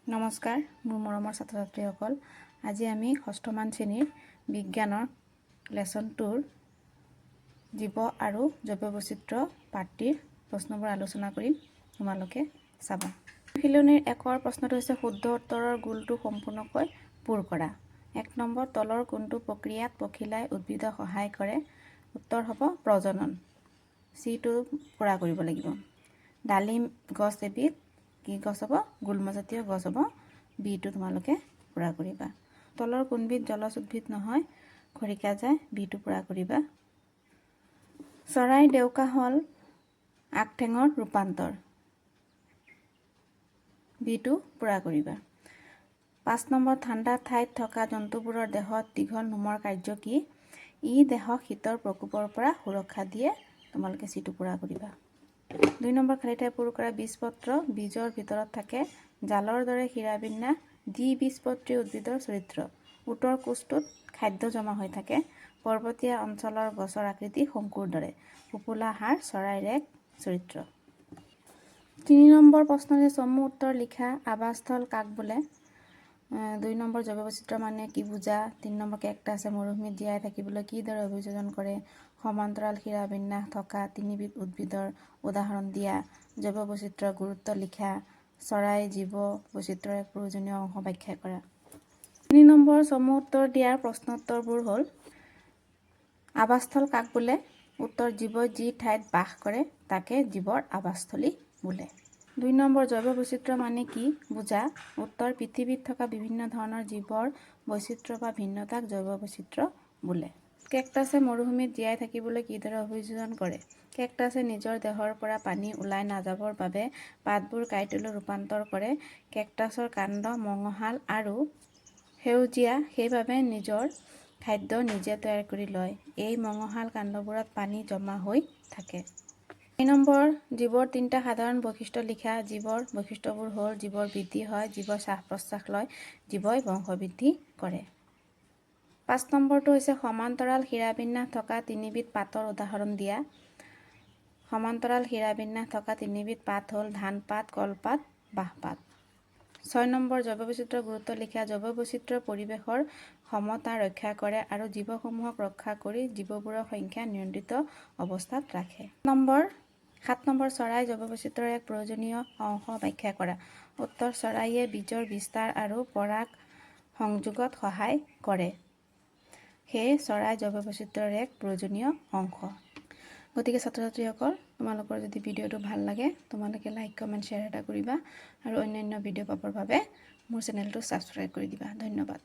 নমস্কাৰ মোৰ মৰমৰ ছাত্ৰ ছাত্ৰীসকল আজি আমি ষষ্ঠমান শ্ৰেণীৰ বিজ্ঞানৰ লেসন 2 জীৱ আৰু জৈৱ বৈচিত্ৰ্য পাঠটিৰ প্ৰশ্নবোৰ আলোচনা কৰিম তোমালোকে চাবা খিলনিৰ একৰ প্ৰশ্নটো হৈছে শুদ্ধ উত্তৰৰ গোলটো সম্পূৰ্ণকৈ পূৰ কৰা 1 নম্বৰ তলৰ কোনটো প্ৰক্ৰিয়াত পখিলাই উদ্ভিদক সহায় কৰে উত্তৰ হ'ব প্ৰজনন সিটো পুৰা কৰিব লাগিব ডালিম গছ এবিধ কি গছ হ'ব গুল্মজাতীয় গছ হ'ব বিটো তোমালোকে পুৰা কৰিবা তলৰ কোনবিধ জলজ উদ্ভিদ নহয় খৰিকা যায় বিটো পুৰা কৰিবা চৰাই দেউকা হল আগঠেঙৰ ৰূপান্তৰ বিটো পুৰা কৰিবা 5 নম্বৰ ঠাণ্ডা ঠাইত থকা জন্তুবোৰৰ দেহত দীঘল নোমৰ কাৰ্য কি ই দেহক শীতৰ প্ৰকোপৰ পৰা সুৰক্ষা দিয়ে তোমালোকে সিটো পুৰা কৰিবা 2 নম্বৰ খালি ঠাই পূৰ কৰা বীজপত্ৰ বীজৰ ভিতৰত থাকে জালৰ দৰে হীৰাবিন্যাস দ্বিবীজপত্ৰী উদ্ভিদৰ চৰিত্ৰ উত্তৰ কোষটোত খাদ্য জমা হৈ থাকে পৰ্বতীয়া অঞ্চলৰ গছৰ আকৃতি শংকুৰ দৰে পোপোলা হাড় চৰাইৰ এক চৰিত্ৰ 3 নম্বৰ প্ৰশ্নৰে চমু উত্তৰ লিখা আৱাসস্থল কাক বোলে 2 নম্বৰ জৈৱ বৈচিত্ৰ্য মানে কি বুজা 3 নম্বৰ কেকটাছে মৰুভূমিত জীয়াই থাকিবলৈ কি দৰে অভিযোজন কৰে সমান্তৰাল হীৰাবিন্যাস থকা তিনিবিধ উদ্ভিদৰ উদাহৰণ দিয়া জৈৱ বৈচিত্ৰ্যৰ গুৰুত্ব লিখা চৰাই জীৱ বৈচিত্ৰ্যৰ এক প্ৰয়োজনীয় অংশ ব্যাখ্যা কৰা 3 নম্বৰ চমু উত্তৰ দিয়াৰ প্ৰশ্ন উত্তৰবোৰ হ'ল আৱাসস্থল কাক বোলে উত্তৰ জীৱই যি ঠাইত বাস কৰে তাকে জীৱৰ আৱাসস্থলী বোলে 2 নম্বৰ জৈৱ বৈচিত্ৰ্য মানে কি বুজা উত্তৰ পৃথিৱীত থকা বিভিন্ন ধৰণৰ জীৱৰ বৈচিত্ৰ্য বা ভিন্নতাক জৈৱ বৈচিত্ৰ্য বোলে কেকটাছে মৰুভূমিত জীয়াই থাকিবলৈ কিদৰে অভিযোজন কৰে কেকটাছে নিজৰ দেহৰ পৰা পানী ওলাই নাযাবৰ বাবে পাতবোৰ কাঁইটলৈ ৰূপান্তৰ কৰে কেকটাছৰ কাণ্ড মঙহাল আৰু সেউজীয়া সেইবাবে নিজৰ খাদ্য নিজে তৈয়াৰ কৰি লয় এই মঙহাল কাণ্ডবোৰত পানী জমা হৈ থাকে 2 নম্বৰ জীৱৰ 3টা সাধাৰণ বৈশিষ্ট্য লিখা জীৱৰ বৈশিষ্ট্যবোৰ হ'ল জীৱৰ বৃদ্ধি হয় জীৱই শ্বাস প্ৰশ্বাস লয় জীৱই বংশবৃদ্ধি কৰে 5 নম্বৰটো হৈছে সমান্তৰাল হীৰাবিন্যাস থকা তিনিবিধ পাতৰ উদাহৰণ দিয়া সমান্তৰাল হীৰাবিন্যাস থকা তিনিবিধ পাত হ'ল ধান পাত কলপাত বাঁহপাত 6 নম্বৰ জৈৱ বৈচিত্ৰ্যৰ গুৰুত্ব লিখা জৈৱ বৈচিত্ৰ্যৰ পৰিৱেশৰ সমতা ৰক্ষা কৰে আৰু জীৱসমূহক ৰক্ষা কৰি জীৱবোৰৰ সংখ্যা নিয়ন্ত্ৰিত অৱস্থাত ৰাখে 7 নম্বৰ চৰাই জৈৱ বৈচিত্ৰ্যৰ এক প্ৰয়োজনীয় অংশ ব্যাখ্যা কৰা উত্তৰ চৰাইয়ে বীজৰ বিস্তাৰ আৰু পৰাগ সংযোগত সহায় কৰে সেয়ে চৰাই জৈৱ বৈচিত্ৰ্যৰ এক প্ৰয়োজনীয় অংশ গতিকে ছাত্ৰ ছাত্ৰীসকল তোমালোকৰ যদি ভিডিঅ'টো ভাল লাগে তোমালোকে লাইক কমেন্ট শ্বেয়াৰ এটা কৰিবা আৰু অন্যান্য ভিডিঅ' পাবৰ বাবে মোৰ চেনেলটো ছাবস্ক্ৰাইব কৰি দিবা ধন্যবাদ